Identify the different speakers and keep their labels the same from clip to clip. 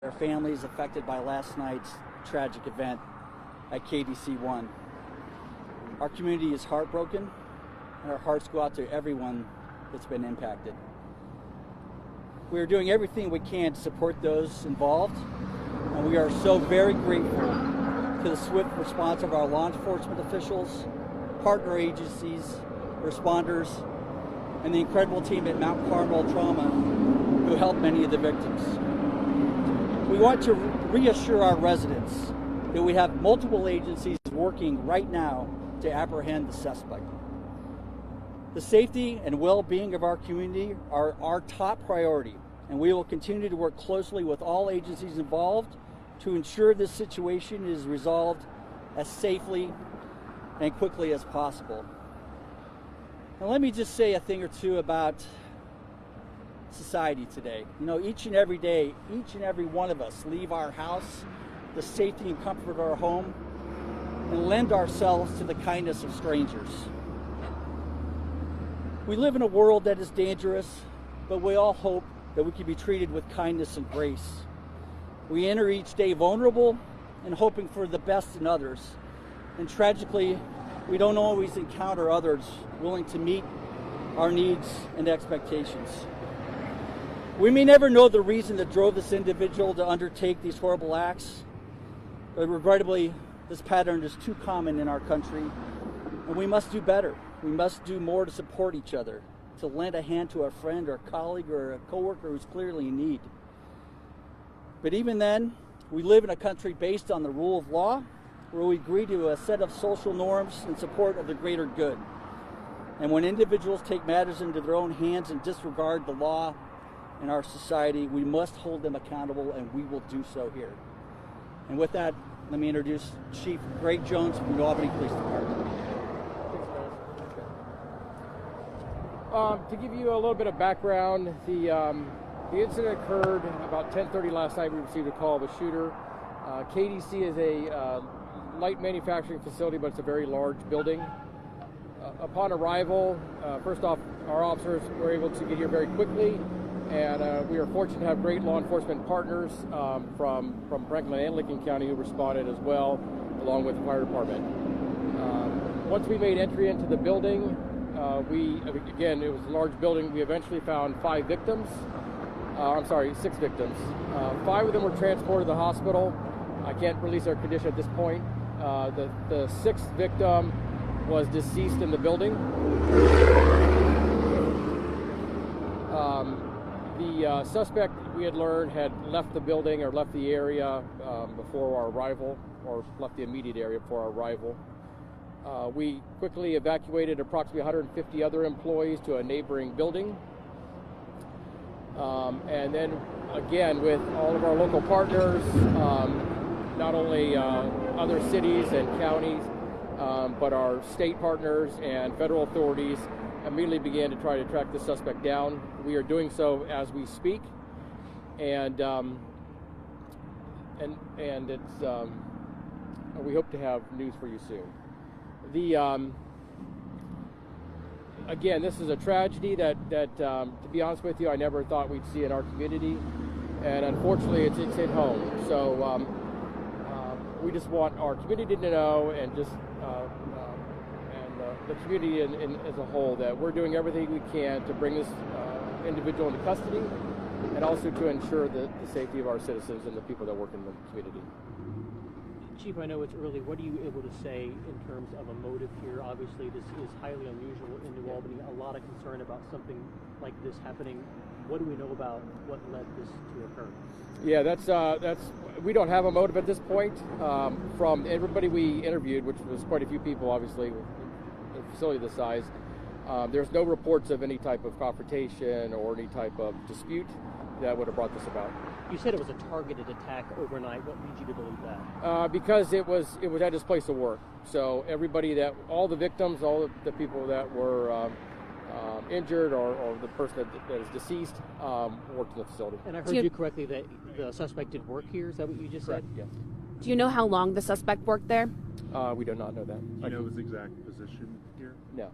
Speaker 1: Our families affected by last night's tragic event at KDC-1. Our community is heartbroken, and our hearts go out to everyone that's been impacted. We are doing everything we can to support those involved, and we are so very grateful to the swift response of our law enforcement officials, partner agencies, responders, and the incredible team at Mount Carmel Trauma who helped many of the victims. We want to reassure our residents that we have multiple agencies working right now to apprehend the suspect. The safety and well-being of our community are our top priority, and we will continue to work closely with all agencies involved to ensure this situation is resolved as safely and quickly as possible. Now, let me just say a thing or two about society today. You know, each and every day, each and every one of us leave our house, the safety and comfort of our home, and lend ourselves to the kindness of strangers. We live in a world that is dangerous, but we all hope that we can be treated with kindness and grace. We enter each day vulnerable and hoping for the best in others. And tragically, we don't always encounter others willing to meet our needs and expectations. We may never know the reason that drove this individual to undertake these horrible acts, but regrettably, this pattern is too common in our country, and we must do better. We must do more to support each other, to lend a hand to a friend or a colleague or a coworker who's clearly in need. But even then, we live in a country based on the rule of law, where we agree to a set of social norms in support of the greater good. And when individuals take matters into their own hands and disregard the law in our society, we must hold them accountable, and we will do so here. And with that, let me introduce Chief Greg Jones from the Albany Police Department.
Speaker 2: To give you a little bit of background, the incident occurred about 10:30 last night. We received a call of a shooter. KDC is a light manufacturing facility, but it's a very large building. Upon arrival, first off, our officers were able to get here very quickly, and we are fortunate to have great law enforcement partners from Franklin and Lincoln County who responded as well, along with the fire department. Once we made entry into the building, again, it was a large building. We eventually found 6 victims. 5 of them were transported to the hospital. I can't release their condition at this point. The 6th victim was deceased in the building. The suspect, we had learned, had left the building or left the area before our arrival, or left the immediate area before our arrival. We quickly evacuated approximately 150 other employees to a neighboring building. And then, again, with all of our local partners, not only other cities and counties, but our state partners and federal authorities immediately began to try to track the suspect down. We are doing so as we speak, and it's we hope to have news for you soon. Again, this is a tragedy that to be honest with you, I never thought we'd see in our community, and unfortunately, it's hit home. So we just want our community to know, and just the community as a whole, that we're doing everything we can to bring this individual into custody, and also to ensure the safety of our citizens and the people that work in the community.
Speaker 3: Chief, I know it's early. What are you able to say in terms of a motive here? Obviously, this is highly unusual in New Albany. A lot of concern about something like this happening. What do we know about what led this to occur?
Speaker 2: Yeah, that's we don't have a motive at this point. From everybody we interviewed, which was quite a few people, obviously, a facility this size, there's no reports of any type of confrontation or any type of dispute that would have brought this about.
Speaker 3: You said it was a targeted attack overnight. What leads you to believe that?
Speaker 2: Because it was at his place of work. So all the victims, all the people that were injured or the person that is deceased worked in the facility.
Speaker 3: And I heard you correctly that the suspect did work here. Is that what you just said?
Speaker 2: Yes.
Speaker 4: Do you know how long the suspect worked there?
Speaker 2: We do not know that.
Speaker 5: Do you know his exact position here?
Speaker 2: No.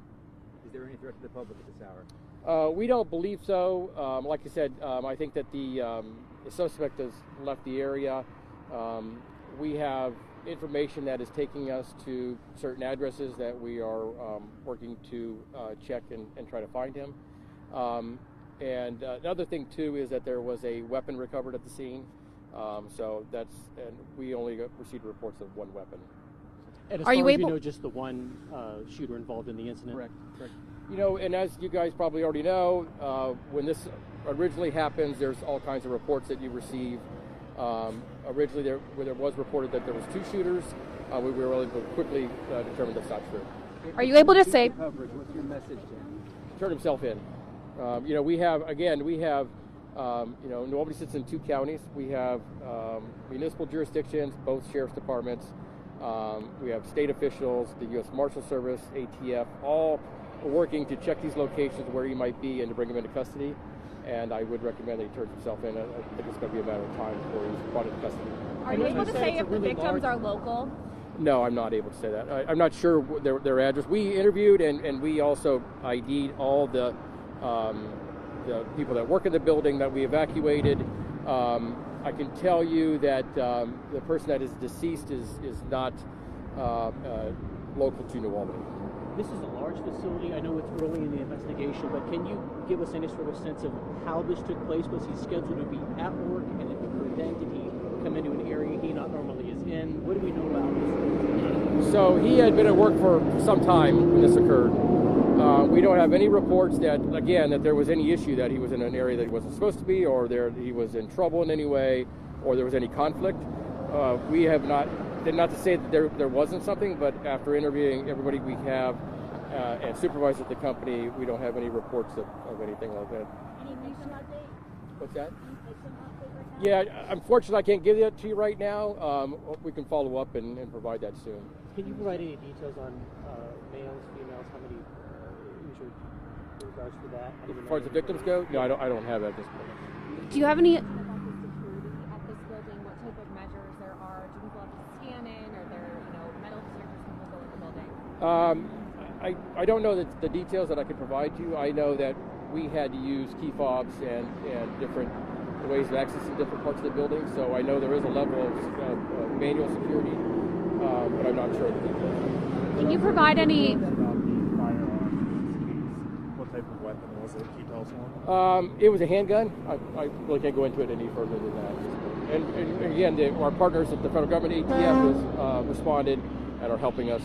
Speaker 6: Is there any threat to the public at this hour?
Speaker 2: We don't believe so. Like I said, I think that the suspect has left the area. We have information that is taking us to certain addresses that we are working to check and try to find him. And another thing too is that there was a weapon recovered at the scene. And we only received reports of one weapon.
Speaker 3: And as
Speaker 4: Are
Speaker 3: far
Speaker 4: you
Speaker 3: as
Speaker 4: able-
Speaker 3: you know, just the one shooter involved in the incident?
Speaker 2: Correct. You know, and as you guys probably already know, when this originally happens, there's all kinds of reports that you receive. Originally, there was reported that there was 2 shooters. We were able to quickly determine that's not true.
Speaker 4: Are you able to say?
Speaker 5: Coverage. What's your message to him?
Speaker 2: Turn himself in. You know, we have, you know, New Albany sits in 2 counties. We have municipal jurisdictions, both sheriff's departments. We have state officials, the U.S. Marshal Service, ATF, all working to check these locations where he might be and to bring him into custody. And I would recommend that he turns himself in. I think it's going to be a matter of time before he's brought into custody.
Speaker 4: Are you able to say
Speaker 3: It's a
Speaker 4: if the
Speaker 3: really
Speaker 4: victims
Speaker 3: large-
Speaker 4: are local?
Speaker 2: No, I'm not able to say that. I'm not sure their address. We interviewed and we also ID'd all the people that work in the building that we evacuated. I can tell you that the person that is deceased is not local to New Albany.
Speaker 3: This is a large facility. I know it's early in the investigation, but can you give us any sort of sense of how this took place? Was he scheduled to be at work, and then did he come into an area he not normally is in? What do we know about this?
Speaker 2: So he had been at work for some time when this occurred. We don't have any reports that there was any issue that he was in an area that he wasn't supposed to be, or he was in trouble in any way, or there was any conflict. We have not to say that there wasn't something, but after interviewing everybody we have and supervisors at the company, we don't have any reports of anything like that.
Speaker 6: Any victim update?
Speaker 2: What's that?
Speaker 6: Any victim update right now?
Speaker 2: Yeah, unfortunately, I can't give that to you right now. We can follow up and provide that soon.
Speaker 3: Can you provide any details on males, females, how many injured in regards to that?
Speaker 2: As far as the victims go, no, I don't have that at this point.
Speaker 4: Do you have any?
Speaker 6: About the security at this building, what type of measures there are? Do people have to scan in? Are there, metal detectors when people go in the building?
Speaker 2: I don't know the details that I can provide you. I know that we had to use key fobs and different ways of accessing different parts of the building, so I know there is a level of manual security, but I'm not sure of the details.
Speaker 4: Can you provide any?
Speaker 7: What type of weapon was it? Can you tell us more?
Speaker 2: It was a handgun. I really can't go into it any further than that. And again, our partners at the federal government, ATF, has responded and are helping us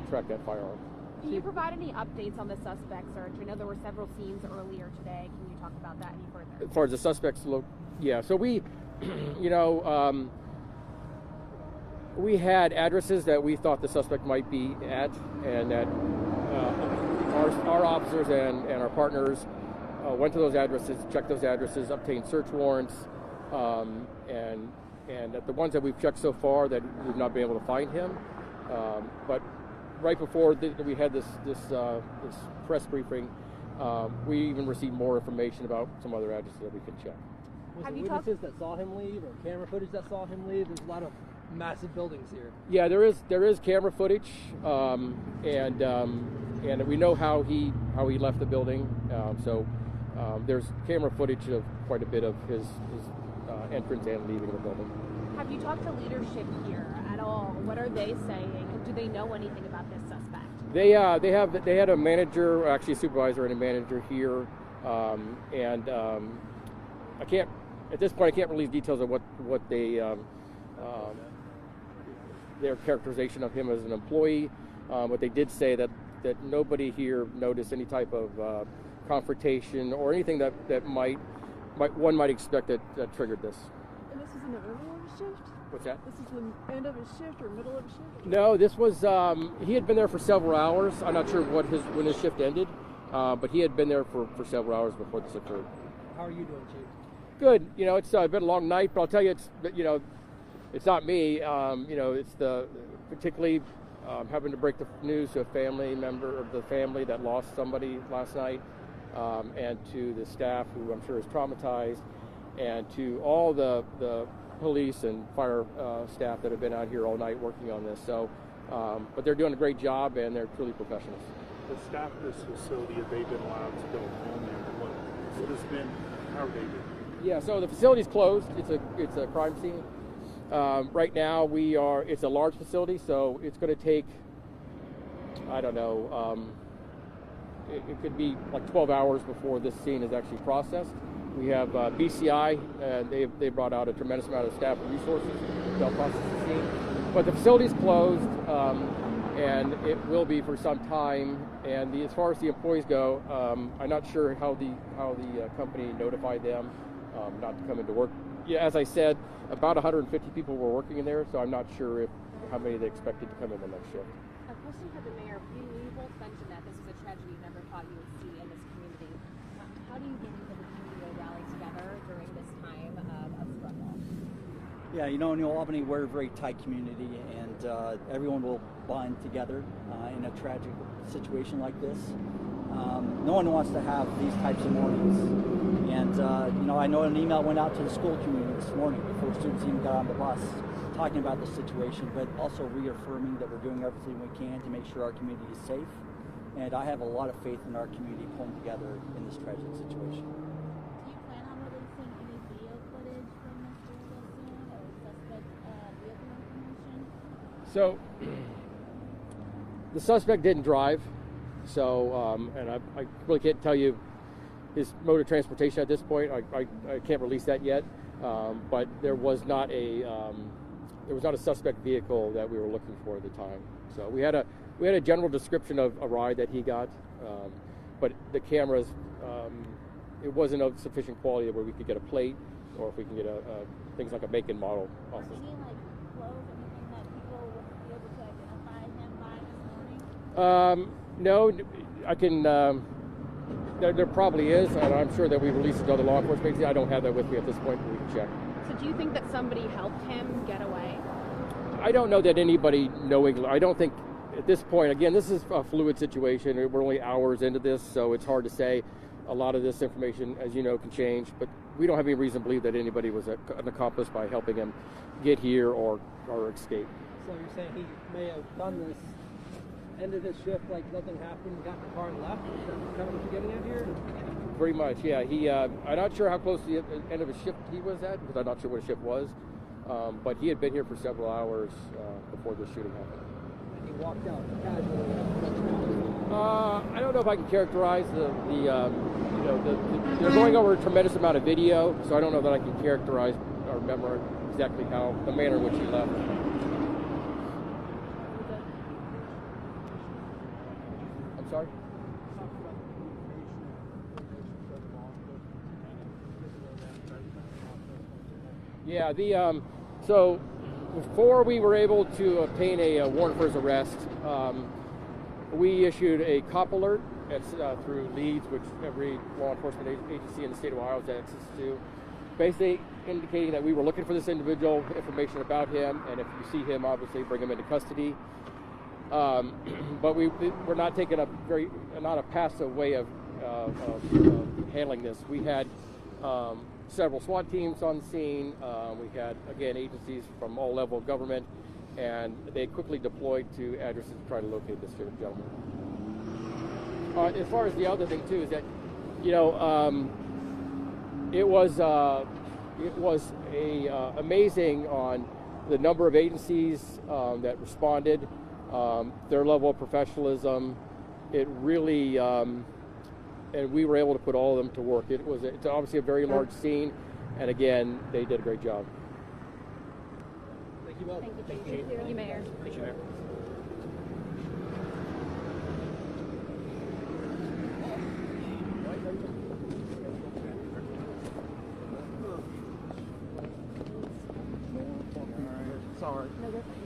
Speaker 2: track that firearm.
Speaker 4: Can you provide any updates on the suspect search? I know there were several scenes earlier today. Can you talk about that any further?
Speaker 2: As far as the suspects look, yeah. So we, we had addresses that we thought the suspect might be at, and that our officers and our partners went to those addresses, checked those addresses, obtained search warrants, and at the ones that we've checked so far, that we've not been able to find him. But right before we had this press briefing, we even received more information about some other addresses that we can check.
Speaker 5: Was
Speaker 4: Have
Speaker 5: there
Speaker 4: you talked-
Speaker 5: witnesses that saw him leave, or camera footage that saw him leave? There's a lot of massive buildings here.
Speaker 2: Yeah, there is camera footage, and we know how he left the building. There's camera footage of quite a bit of his entrance and leaving the building.
Speaker 4: Have you talked to leadership here at all? What are they saying? Do they know anything about this suspect?
Speaker 2: They had a manager, actually a supervisor and a manager here, I can't at this point. I can't release details of what they their characterization of him as an employee, but they did say that nobody here noticed any type of confrontation or anything that one might expect that triggered this.
Speaker 8: And this is in the middle of a shift?
Speaker 2: What's that?
Speaker 8: This is the end of his shift or middle of a shift?
Speaker 2: No, this was he had been there for several hours. I'm not sure when his shift ended, but he had been there for several hours before this occurred.
Speaker 5: How are you doing, Chief?
Speaker 2: Good. It's been a long night, but I'll tell you, it's not me. It's particularly having to break the news to a family member of the family that lost somebody last night, and to the staff who I'm sure is traumatized, and to all the police and fire staff that have been out here all night working on this. So, but they're doing a great job, and they're truly professionals.
Speaker 7: The staff of this facility, have they been allowed to go home What has been, how are they doing?
Speaker 2: Yeah, so the facility's closed. It's a crime scene. Right now it's a large facility, so it's going to take, I don't know, it could be like 12 hours before this scene is actually processed. We have BCI, and they brought out a tremendous amount of staff and resources to help process the scene. But the facility's closed, and it will be for some time. And as far as the employees go, I'm not sure how the company notified them not to come into work. Yeah, as I said, about 150 people were working in there, so I'm not sure how many they expected to come in the next shift.
Speaker 6: A question for the mayor. You both mentioned that this was a tragedy you never thought you would see in this community. How do you believe that the community will rally together during this time of struggle?
Speaker 1: Yeah, you know, in New Albany, we're a very tight community, and everyone will bond together in a tragic situation like this. No one wants to have these types of mornings. And, you know, I know an email went out to the school community this morning before students even got on the bus talking about the situation, but also reaffirming that we're doing everything we can to make sure our community is safe. And I have a lot of faith in our community pulling together in this tragic situation.
Speaker 9: Do you plan on releasing any video footage from Mr. Wilson or suspect vehicle information?
Speaker 2: So, the suspect didn't drive, so, and I really can't tell you his mode of transportation at this point. I can't release that yet, but there was not a suspect vehicle that we were looking for at the time. So we had a general description of a ride that he got, but the cameras, it wasn't of sufficient quality where we could get a plate, or if we can get things like a make and model off of.
Speaker 9: Any like clothes, anything that people would be able to identify him by this morning?
Speaker 2: No, I can. There probably is, and I'm sure that we released it to other law enforcement agencies. I don't have that with me at this point, but we can check.
Speaker 4: So do you think that somebody helped him get away?
Speaker 2: I don't know that anybody knowingly. I don't think at this point. Again, this is a fluid situation. We're only hours into this, so it's hard to say. A lot of this information, as you know, can change, but we don't have any reason to believe that anybody was an accomplice by helping him get here or escape.
Speaker 5: So you're saying he may have done this, ended his shift like nothing happened, got in the car and left? Is that kind of what you're getting at here?
Speaker 2: Pretty much, yeah. I'm not sure how close to the end of his shift he was at, because I'm not sure what his shift was. But he had been here for several hours before this shooting happened.
Speaker 5: And he walked out casually.
Speaker 2: I don't know if I can characterize they're going over a tremendous amount of video, so I don't know that I can characterize or remember exactly how the manner in which he left. I'm sorry? Yeah, so before we were able to obtain a warrant for his arrest, we issued a cop alert through Leeds, which every law enforcement agency in the state of Ohio has access to, basically indicating that we were looking for this individual, information about him, and if you see him, obviously bring him into custody. But we're not taking not a passive way of handling this. We had several SWAT teams on the scene. We had, again, agencies from all level of government, and they quickly deployed to addresses to try to locate this gentleman. As far as the other thing too is that, it was amazing on the number of agencies that responded, their level of professionalism. It really, and we were able to put all of them to work. It's obviously a very large scene, and again, they did a great job.
Speaker 5: Thank you both.
Speaker 4: Thank you, Chief. Thank you, Mayor.
Speaker 2: Thank you, Mayor.
Speaker 5: Sorry.
Speaker 4: No, you're fine.